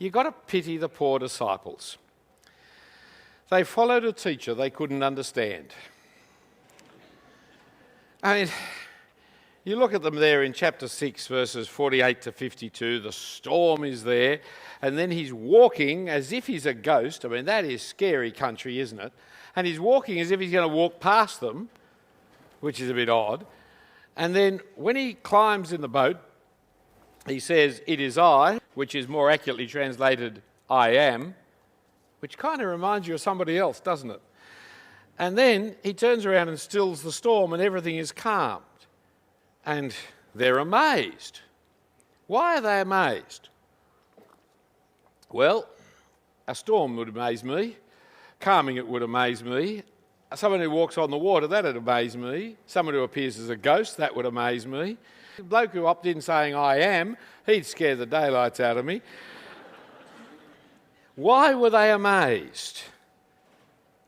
You've got to pity the poor disciples. They followed a teacher they couldn't understand. I mean, you look at them there in chapter 6, verses 48 to 52, the storm is there, and then he's walking as if he's a ghost. I mean, that is scary country, isn't it? And he's walking as if he's going to walk past them, which is a bit odd. And then when he climbs in the boat, he says, "It is I," which is more accurately translated, "I am," which kind of reminds you of somebody else, doesn't it? And then he turns around and stills the storm and everything is calmed. And they're amazed. Why are they amazed? Well, a storm would amaze me. Calming it would amaze me. Someone who walks on the water, that would amaze me. Someone who appears as a ghost, that would amaze me. The bloke who opted in saying, "I am," he'd scare the daylights out of me. Why were they amazed?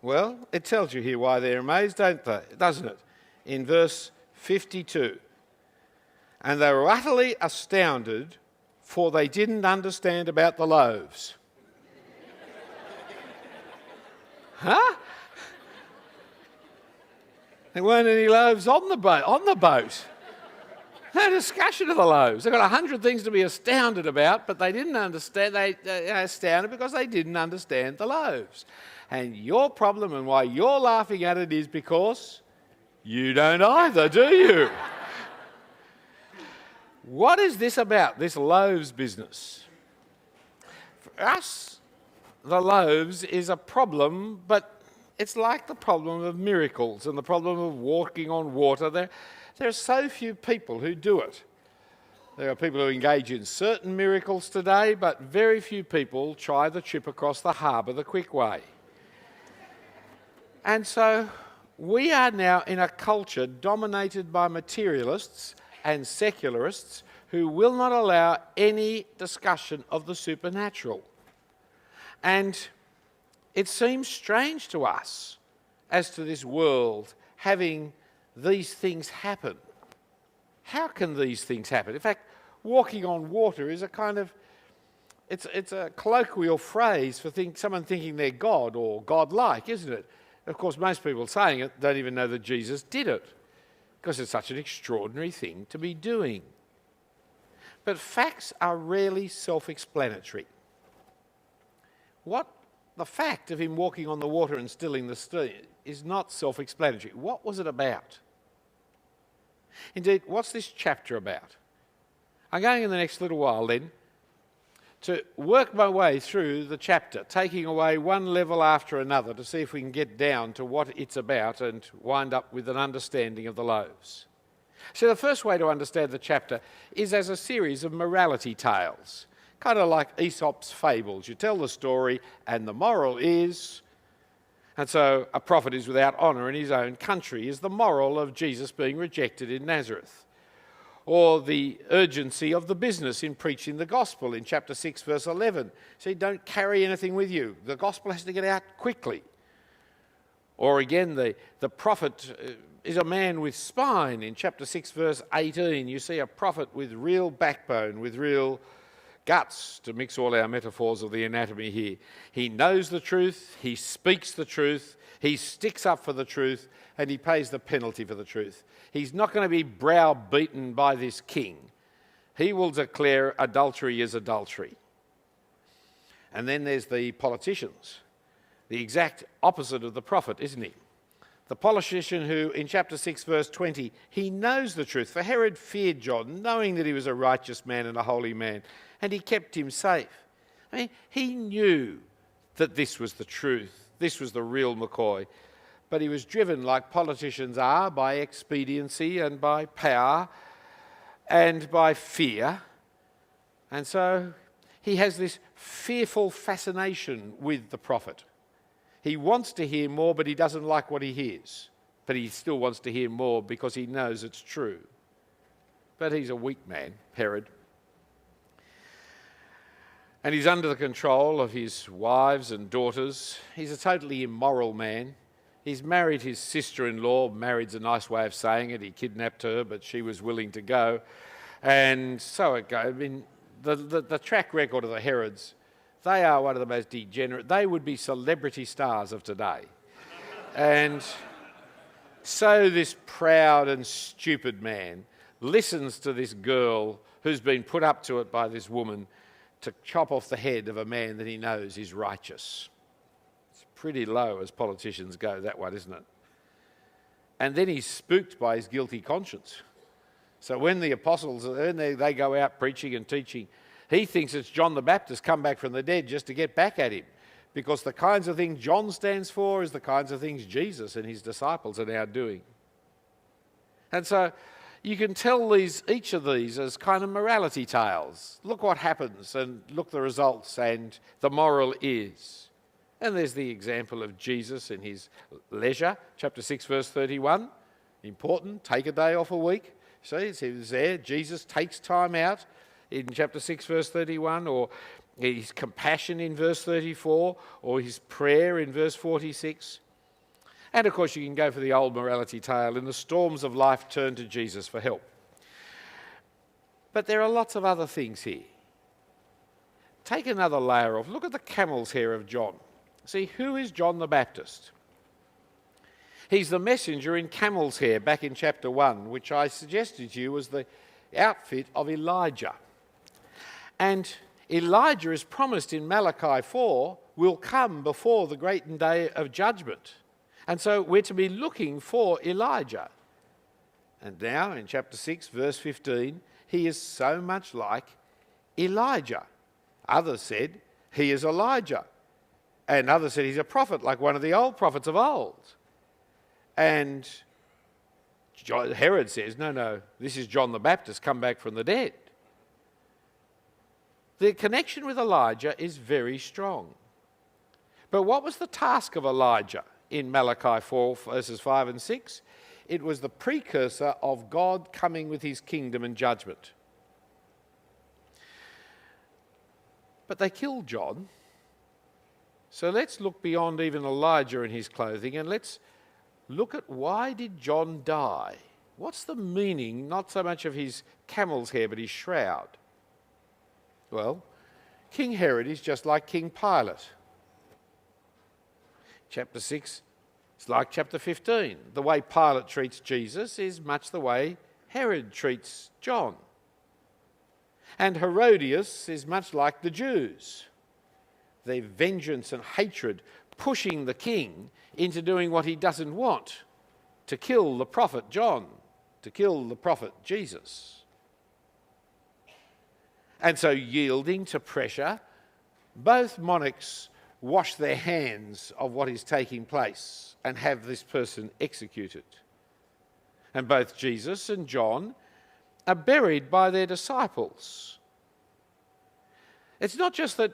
Well, it tells you here why they're amazed, doesn't it? In verse 52. "And they were utterly astounded, for they didn't understand about the loaves." Huh? There weren't any loaves on the boat. No discussion of the loaves. They've got 100 things to be astounded about, but they didn't understand. They're astounded because they didn't understand the loaves. And your problem and why you're laughing at it is because you don't either, do you? What is this about, this loaves business? For us, the loaves is a problem, but it's like the problem of miracles and the problem of walking on water. There are so few people who do it. There are people who engage in certain miracles today, but very few people try the trip across the harbour the quick way. And so we are now in a culture dominated by materialists and secularists who will not allow any discussion of the supernatural. And it seems strange to us as to this world having these things happen. How can these things happen? In fact, walking on water is a kind of, it's a colloquial phrase for someone thinking they're God or godlike, isn't it? Of course, most people saying it don't even know that Jesus did it, because it's such an extraordinary thing to be doing. But facts are rarely self-explanatory. The fact of him walking on the water and stilling the stream is not self-explanatory. What was it about? Indeed, what's this chapter about? I'm going in the next little while then to work my way through the chapter, taking away one level after another to see if we can get down to what it's about and wind up with an understanding of the loaves. So the first way to understand the chapter is as a series of morality tales, kind of like Aesop's fables. You tell the story and the moral is, and so a prophet is without honour in his own country is the moral of Jesus being rejected in Nazareth. Or the urgency of the business in preaching the gospel in chapter 6, verse 11. See, don't carry anything with you. The gospel has to get out quickly. Or again, the prophet is a man with spine in chapter 6, verse 18. You see a prophet with real backbone, with real guts, to mix all our metaphors of the anatomy here. He knows the truth, he speaks the truth, he sticks up for the truth, and he pays the penalty for the truth. He's not going to be browbeaten by this king. He will declare adultery is adultery. And then there's the politicians, the exact opposite of the prophet, isn't he? The politician who, in chapter 6, verse 20, he knows the truth. For Herod feared John, knowing that he was a righteous man and a holy man, and he kept him safe. I mean, he knew that this was the truth. This was the real McCoy. But he was driven, like politicians are, by expediency and by power and by fear. And so he has this fearful fascination with the prophet. He wants to hear more, but he doesn't like what he hears. But he still wants to hear more because he knows it's true. But he's a weak man, Herod. And he's under the control of his wives and daughters. He's a totally immoral man. He's married his sister-in-law. Married's a nice way of saying it. He kidnapped her, but she was willing to go. And so it goes. I mean, the track record of the Herods They are one of the most degenerate. They would be celebrity stars of today. And so this proud and stupid man listens to this girl who's been put up to it by this woman to chop off the head of a man that he knows is righteous. It's pretty low as politicians go, that one, isn't it? And then he's spooked by his guilty conscience. So when the apostles, when they go out preaching and teaching, he thinks it's John the Baptist come back from the dead just to get back at him. Because the kinds of things John stands for is the kinds of things Jesus and his disciples are now doing. And so you can tell each of these as kind of morality tales. Look what happens and look the results and the moral is. And there's the example of Jesus in his leisure, chapter 6, verse 31. Important, take a day off a week. See, it's there. Jesus takes time out in chapter 6, verse 31, or his compassion in verse 34, or his prayer in verse 46. And of course you can go for the old morality tale, in the storms of life turn to Jesus for help. But there are lots of other things here. Take another layer off. Look at the camel's hair of John. See, who is John the Baptist? He's the messenger in camel's hair back in chapter 1, which I suggested to you was the outfit of Elijah. And Elijah is promised in Malachi 4 will come before the great day of judgment. And so we're to be looking for Elijah. And now in chapter 6, verse 15, he is so much like Elijah. Others said he is Elijah. And others said he's a prophet, like one of the old prophets of old. And Herod says, no, this is John the Baptist come back from the dead. The connection with Elijah is very strong. But what was the task of Elijah in Malachi 4, verses 5 and 6? It was the precursor of God coming with his kingdom and judgment. But they killed John. So let's look beyond even Elijah and his clothing, and let's look at why did John die? What's the meaning, not so much of his camel's hair, but his shroud? Well, King Herod is just like King Pilate. Chapter 6 is like chapter 15. The way Pilate treats Jesus is much the way Herod treats John. And Herodias is much like the Jews. Their vengeance and hatred pushing the king into doing what he doesn't want, to kill the prophet John, to kill the prophet Jesus. And so, yielding to pressure, both monarchs wash their hands of what is taking place and have this person executed. And both Jesus and John are buried by their disciples. It's not just that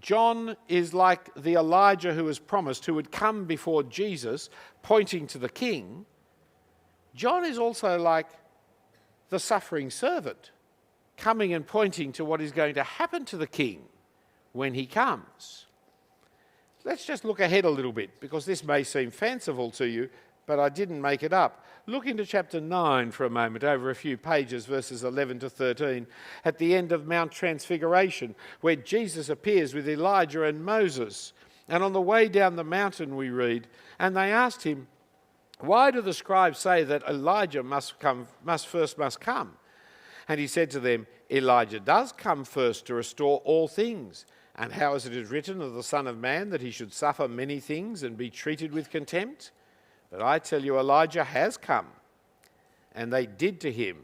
John is like the Elijah who was promised, who would come before Jesus, pointing to the king. John is also like the suffering servant, coming and pointing to what is going to happen to the king when he comes. Let's just look ahead a little bit, because this may seem fanciful to you, but I didn't make it up. Look into chapter 9 for a moment, over a few pages, verses 11 to 13, at the end of Mount Transfiguration, where Jesus appears with Elijah and Moses. And on the way down the mountain we read, and they asked him, why do the scribes say that Elijah must first come? And he said to them, Elijah does come first to restore all things. And how is it written of the Son of Man that he should suffer many things and be treated with contempt? But I tell you, Elijah has come, and they did to him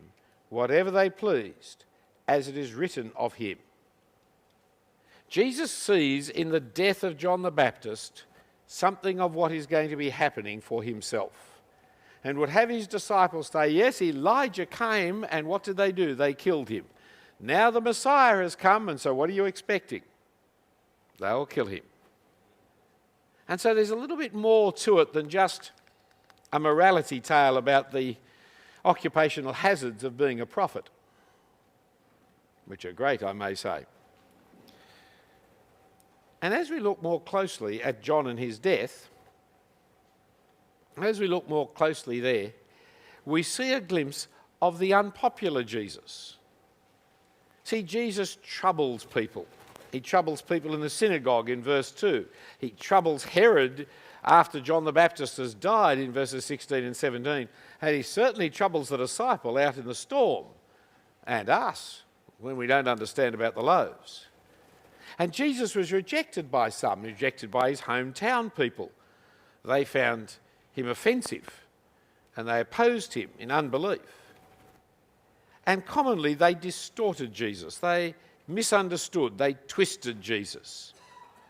whatever they pleased, as it is written of him. Jesus sees in the death of John the Baptist something of what is going to be happening for himself, and would have his disciples say, yes, Elijah came, and what did they do? They killed him. Now the Messiah has come, and so what are you expecting? They will kill him. And so there's a little bit more to it than just a morality tale about the occupational hazards of being a prophet, which are great, I may say. And as we look more closely at John and his death, as we look more closely there, we see a glimpse of the unpopular Jesus. See, Jesus troubles people He troubles people in the synagogue in verse 2. He troubles Herod after John the Baptist has died in verses 16 and 17. And he certainly troubles the disciple out in the storm and us when we don't understand about the loaves. And Jesus was rejected by some, rejected by his hometown people. They found him offensive and they opposed him in unbelief. And commonly they distorted Jesus. They misunderstood. They twisted Jesus.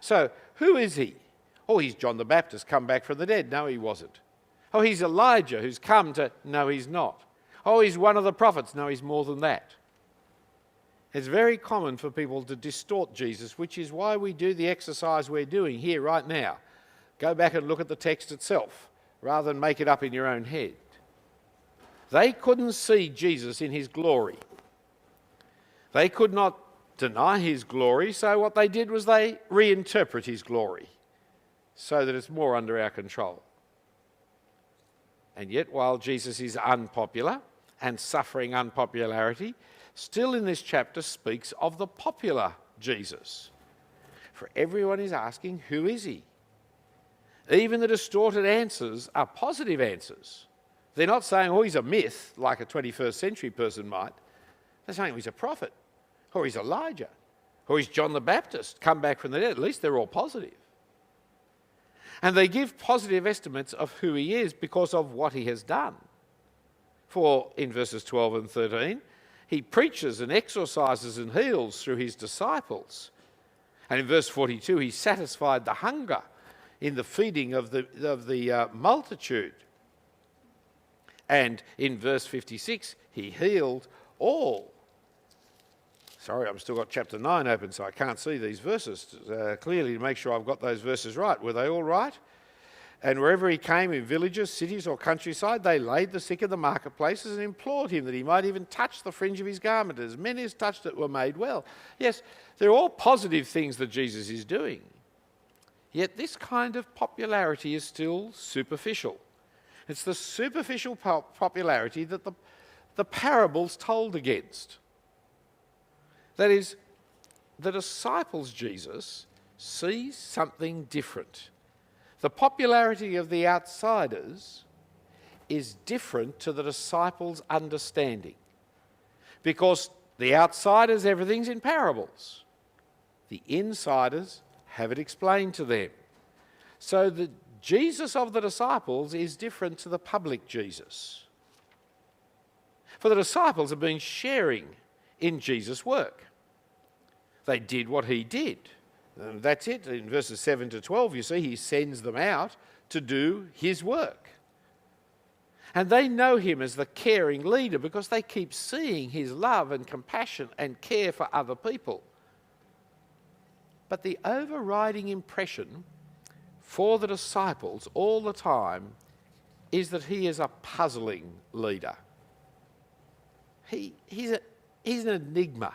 So who is he? Oh, he's John the Baptist come back from the dead. No, he wasn't. Oh, he's Elijah who's come to... No, he's not. Oh, he's one of the prophets. No, he's more than that. It's very common for people to distort Jesus, which is why we do the exercise we're doing here right now. Go back and look at the text itself, rather than make it up in your own head. They couldn't see Jesus in his glory. They could not deny his glory, so what they did was they reinterpret his glory so that it's more under our control. And yet, while Jesus is unpopular and suffering unpopularity, still in this chapter speaks of the popular Jesus. For everyone is asking, who is he? Even the distorted answers are positive answers. They're not saying, oh, he's a myth, like a 21st century person might. They're saying, oh, he's a prophet, or he's Elijah, or he's John the Baptist, come back from the dead. At least they're all positive. And they give positive estimates of who he is because of what he has done. For in verses 12 and 13, he preaches and exorcises and heals through his disciples. And in verse 42, he satisfied the hunger in the feeding of the multitude. And in verse 56, he healed all. Sorry, I've still got chapter 9 open, so I can't see these verses clearly to make sure I've got those verses right. Were they all right? And wherever he came, in villages, cities or countryside, they laid the sick in the marketplaces and implored him that he might even touch the fringe of his garment. As many as touched it were made well. Yes, they're all positive things that Jesus is doing. Yet this kind of popularity is still superficial. It's the superficial popularity that the parables told against. That is, the disciples' Jesus sees something different. The popularity of the outsiders is different to the disciples' understanding. Because the outsiders, everything's in parables. The insiders have it explained to them. So the Jesus of the disciples is different to the public Jesus. For the disciples have been sharing in Jesus' work. They did what he did. And that's it. In verses 7 to 12, you see, he sends them out to do his work. And they know him as the caring leader because they keep seeing his love and compassion and care for other people. But the overriding impression for the disciples all the time is that he is a puzzling leader. He's an enigma.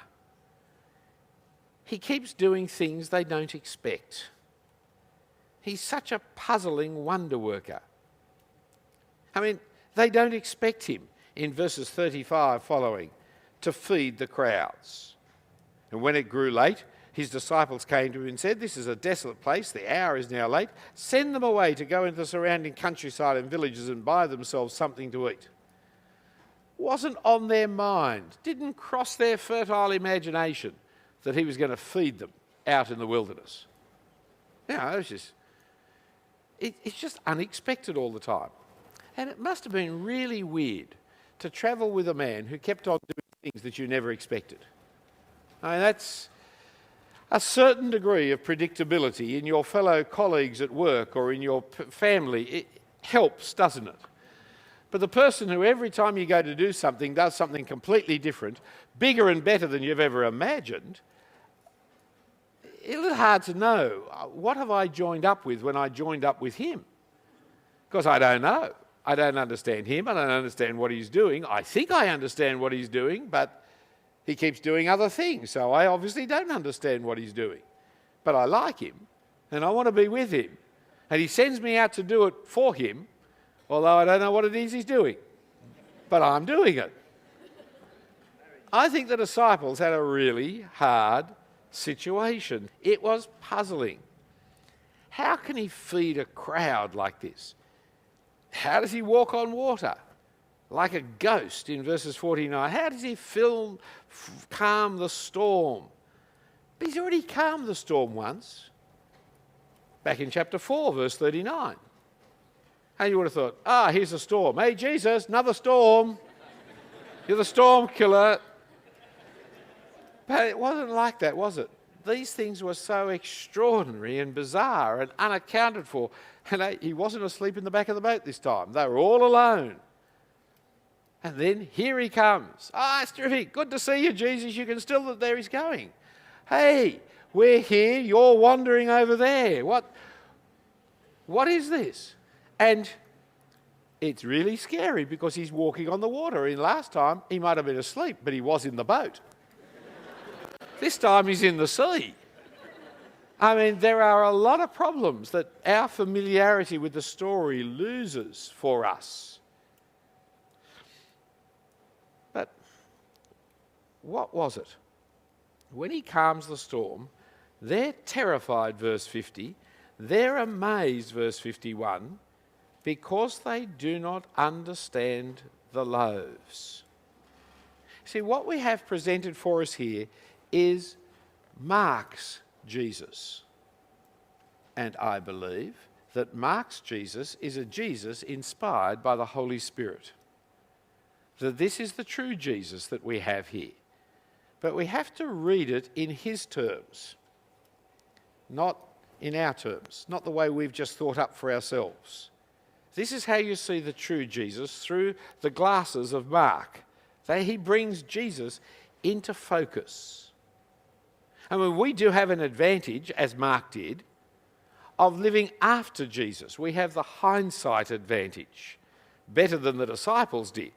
He keeps doing things they don't expect. He's such a puzzling wonder worker. I mean, they don't expect him, in verses 35 following, to feed the crowds. And when it grew late, his disciples came to him and said, "This is a desolate place, the hour is now late. Send them away to go into the surrounding countryside and villages and buy themselves something to eat." Wasn't on their mind, didn't cross their fertile imagination that he was going to feed them out in the wilderness. You know, it's just unexpected all the time. And it must have been really weird to travel with a man who kept on doing things that you never expected. I mean, that's a certain degree of predictability in your fellow colleagues at work or in your family. It helps, doesn't it? But the person who every time you go to do something does something completely different, bigger and better than you've ever imagined, it's a little hard to know. What have I joined up with when I joined up with him? Because I don't know. I don't understand him. I don't understand what he's doing. I think I understand what he's doing, but he keeps doing other things, so I obviously don't understand what he's doing. But I like him, and I want to be with him. And he sends me out to do it for him, although I don't know what it is he's doing. But I'm doing it. I think the disciples had a really hard situation. It was puzzling. How can he feed a crowd like this? How does he walk on water? Like a ghost in verses 49. How does he calm the storm? But he's already calmed the storm once. Back in chapter 4, verse 39. And you would have thought, here's a storm. Hey, Jesus, another storm. You're the storm killer. But it wasn't like that, was it? These things were so extraordinary and bizarre and unaccounted for. And he wasn't asleep in the back of the boat this time. They were all alone. And then here he comes. It's terrific. Good to see you, Jesus. You can still, there he's going. Hey, we're here. You're wandering over there. What is this? And it's really scary because he's walking on the water. And last time he might have been asleep, but he was in the boat. This time he's in the sea. I mean, there are a lot of problems that our familiarity with the story loses for us. But what was it? When he calms the storm, they're terrified, verse 50. They're amazed, verse 51, because they do not understand the loaves. See, what we have presented for us here is Mark's Jesus. And I believe that Mark's Jesus is a Jesus inspired by the Holy Spirit. That this is the true Jesus that we have here. But we have to read it in his terms, not in our terms, not the way we've just thought up for ourselves. This is how you see the true Jesus, through the glasses of Mark. He brings Jesus into focus. I mean, we do have an advantage, as Mark did, of living after Jesus. We have the hindsight advantage, better than the disciples did.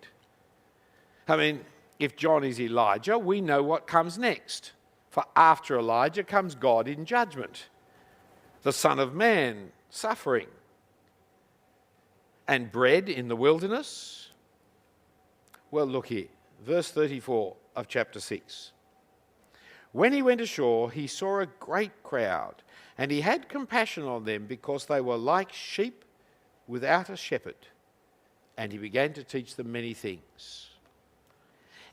I mean, if John is Elijah, we know what comes next. For after Elijah comes God in judgment, the Son of Man suffering, and bread in the wilderness. Well, look here, verse 34 of chapter 6. When he went ashore, he saw a great crowd, and he had compassion on them because they were like sheep without a shepherd. And he began to teach them many things.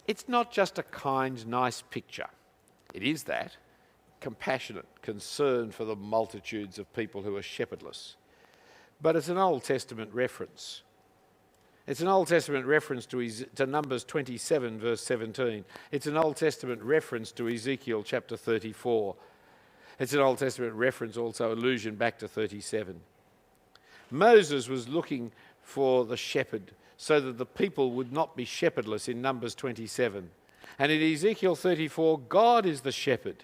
It's not just a kind, nice picture. It is that. Compassionate, concern for the multitudes of people who are shepherdless. But it's an Old Testament reference. It's an Old Testament reference to Numbers 27, verse 17. It's an Old Testament reference to Ezekiel chapter 34. It's an Old Testament reference, also allusion back to 37. Moses was looking for the shepherd so that the people would not be shepherdless in Numbers 27. And in Ezekiel 34, God is the shepherd.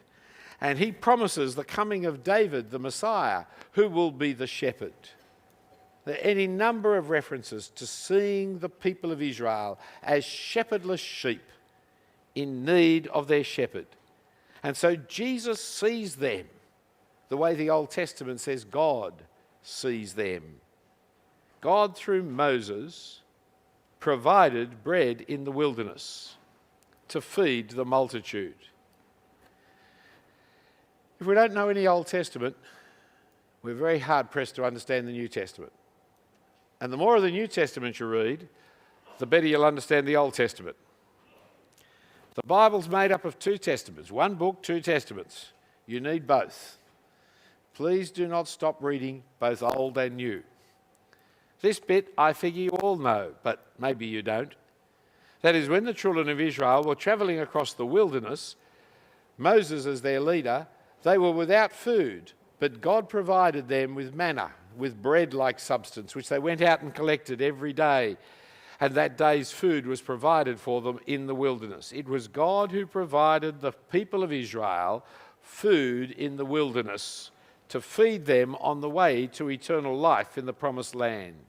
And he promises the coming of David, the Messiah, who will be the shepherd. There are any number of references to seeing the people of Israel as shepherdless sheep in need of their shepherd. And so Jesus sees them the way the Old Testament says God sees them. God, through Moses, provided bread in the wilderness to feed the multitude. If we don't know any Old Testament, we're very hard-pressed to understand the New Testament. And the more of the New Testament you read, the better you'll understand the Old Testament. The Bible's made up of two testaments. One book, two testaments. You need both. Please do not stop reading both Old and New. This bit I figure you all know, but maybe you don't. That is, when the children of Israel were travelling across the wilderness, Moses as their leader, they were without food, but God provided them with manna, with bread-like substance, which they went out and collected every day. And that day's food was provided for them in the wilderness. It was God who provided the people of Israel food in the wilderness to feed them on the way to eternal life in the promised land.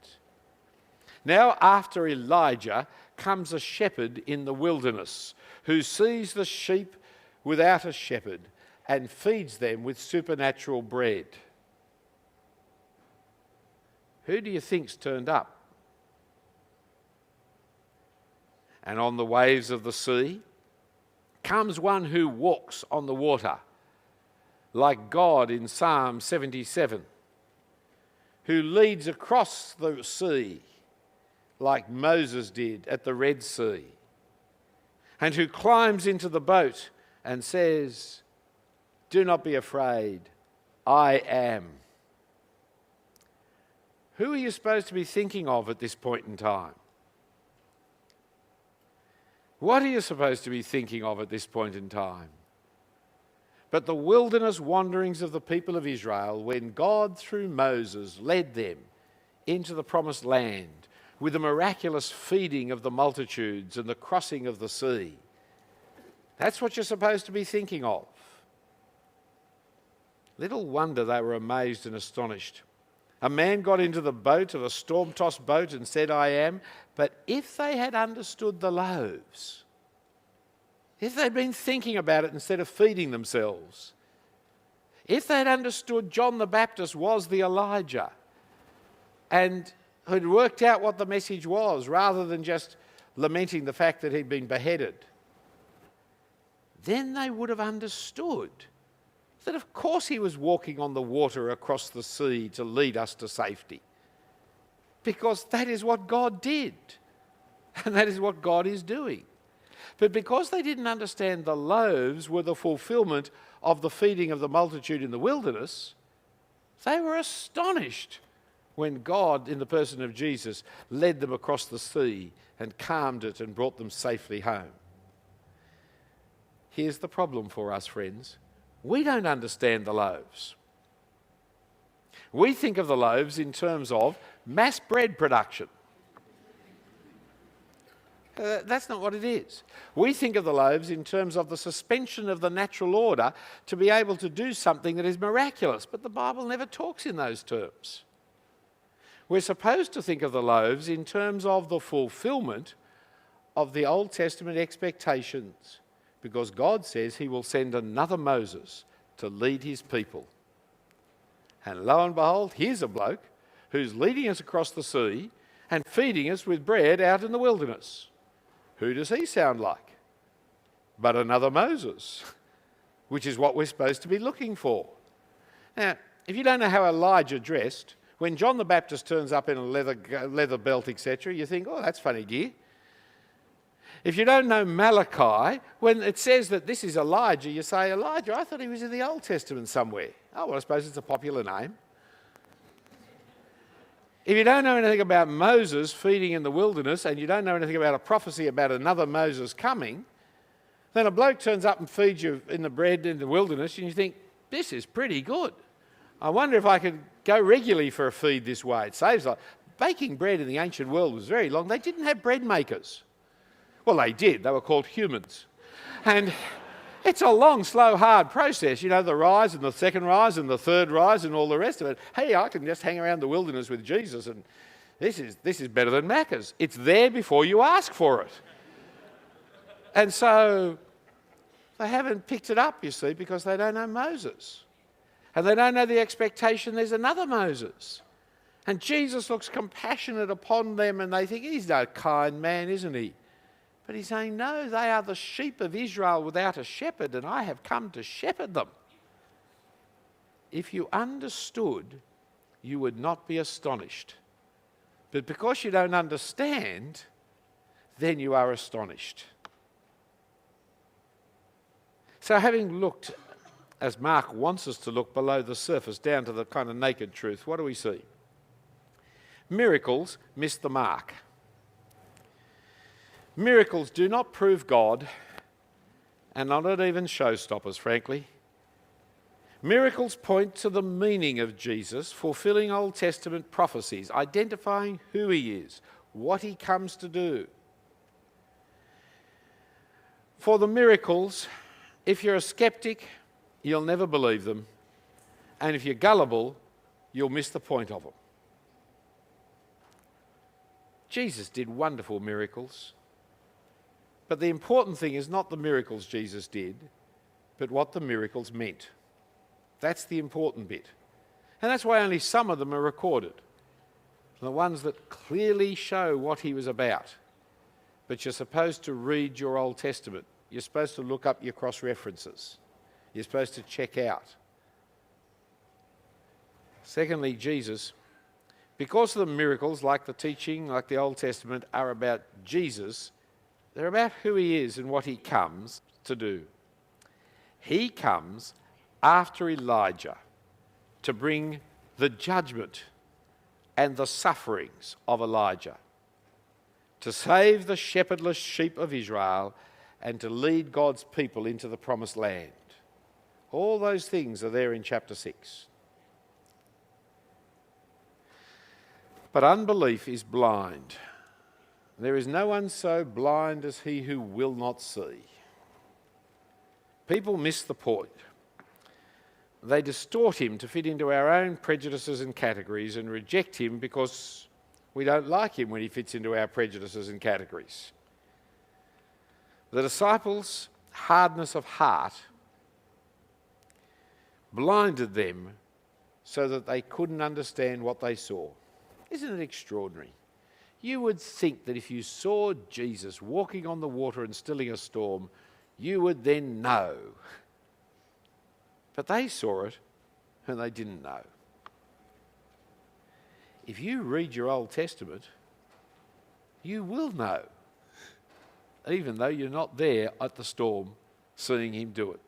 Now, after Elijah, comes a shepherd in the wilderness who sees the sheep without a shepherd and feeds them with supernatural bread. Who do you think's turned up? And on the waves of the sea comes one who walks on the water. like God in Psalm 77, who leads across the sea like Moses did at the Red Sea, and who climbs into the boat and says, "Do not be afraid, I am." Who are you supposed to be thinking of at this point in time? What are you supposed to be thinking of at this point in time? But the wilderness wanderings of the people of Israel, when God, through Moses, led them into the promised land with the miraculous feeding of the multitudes and the crossing of the sea. That's what you're supposed to be thinking of. Little wonder they were amazed and astonished. A man got into the boat, of a storm-tossed boat, and said, "I am." But if they had understood the loaves, if they'd been thinking about it instead of feeding themselves, if they'd understood John the Baptist was the Elijah and had worked out what the message was rather than just lamenting the fact that he'd been beheaded, then they would have understood that of course he was walking on the water across the sea to lead us to safety. Because that is what God did. And that is what God is doing. But because they didn't understand the loaves were the fulfillment of the feeding of the multitude in the wilderness, they were astonished when God, in the person of Jesus, led them across the sea and calmed it and brought them safely home. Here's the problem for us, friends. We don't understand the loaves. We think of the loaves in terms of mass bread production. That's not what it is. We think of the loaves in terms of the suspension of the natural order to be able to do something that is miraculous, but the Bible never talks in those terms. We're supposed to think of the loaves in terms of the fulfillment of the Old Testament expectations, because God says he will send another Moses to lead his people. And lo and behold, here's a bloke who's leading us across the sea and feeding us with bread out in the wilderness. Who does he sound like? But another Moses, which is what we're supposed to be looking for. Now, if you don't know how Elijah dressed, when John the Baptist turns up in a leather belt, etc., you think, "Oh, that's funny gear." If you don't know Malachi, when it says that this is Elijah, you say, "Elijah, I thought he was in the Old Testament somewhere." Oh, well, I suppose it's a popular name. If you don't know anything about Moses feeding in the wilderness and you don't know anything about a prophecy about another Moses coming, then a bloke turns up and feeds you in the bread in the wilderness and you think, "This is pretty good. I wonder if I could go regularly for a feed this way." It saves a lot. Baking bread in the ancient world was very long. They didn't have bread makers. Well, they did. They were called humans. And it's a long, slow, hard process. You know, the rise and the second rise and the third rise and all the rest of it. Hey, I can just hang around the wilderness with Jesus and this is better than Macca's. It's there before you ask for it. And so they haven't picked it up, you see, because they don't know Moses. And they don't know the expectation there's another Moses. And Jesus looks compassionate upon them and they think, "He's no kind man, isn't he?" But he's saying, "No, they are the sheep of Israel without a shepherd, and I have come to shepherd them." If you understood, you would not be astonished. But because you don't understand, then you are astonished. So having looked, as Mark wants us to look, below the surface, down to the kind of naked truth, what do we see? Miracles miss the mark. Miracles do not prove God and are not even showstoppers, frankly. Miracles point to the meaning of Jesus, fulfilling Old Testament prophecies, identifying who he is, what he comes to do. For the miracles, if you're a skeptic, you'll never believe them. And if you're gullible, you'll miss the point of them. Jesus did wonderful miracles. But the important thing is not the miracles Jesus did, but what the miracles meant. That's the important bit. And that's why only some of them are recorded. The ones that clearly show what he was about. But you're supposed to read your Old Testament. You're supposed to look up your cross-references. You're supposed to check out. Secondly, Jesus, because the miracles, like the teaching, like the Old Testament, are about Jesus, they're about who he is and what he comes to do. He comes after Elijah to bring the judgment and the sufferings of Elijah, to save the shepherdless sheep of Israel and to lead God's people into the promised land. All those things are there in chapter 6. But unbelief is blind. There is no one so blind as he who will not see. People miss the point. They distort him to fit into our own prejudices and categories and reject him because we don't like him when he fits into our prejudices and categories. The disciples' hardness of heart blinded them so that they couldn't understand what they saw. Isn't it extraordinary? You would think that if you saw Jesus walking on the water and stilling a storm, you would then know. But they saw it and they didn't know. If you read your Old Testament, you will know, even though you're not there at the storm seeing him do it.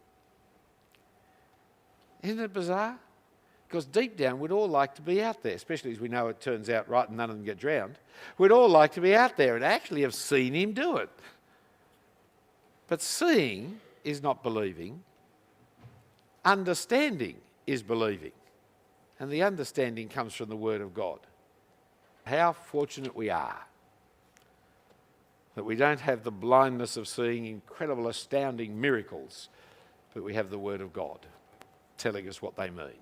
Isn't it bizarre? Because deep down we'd all like to be out there, especially as we know it turns out right and none of them get drowned. We'd all like to be out there and actually have seen him do it. But seeing is not believing. Understanding is believing. And the understanding comes from the Word of God. How fortunate we are that we don't have the blindness of seeing incredible, astounding miracles, but we have the Word of God telling us what they mean.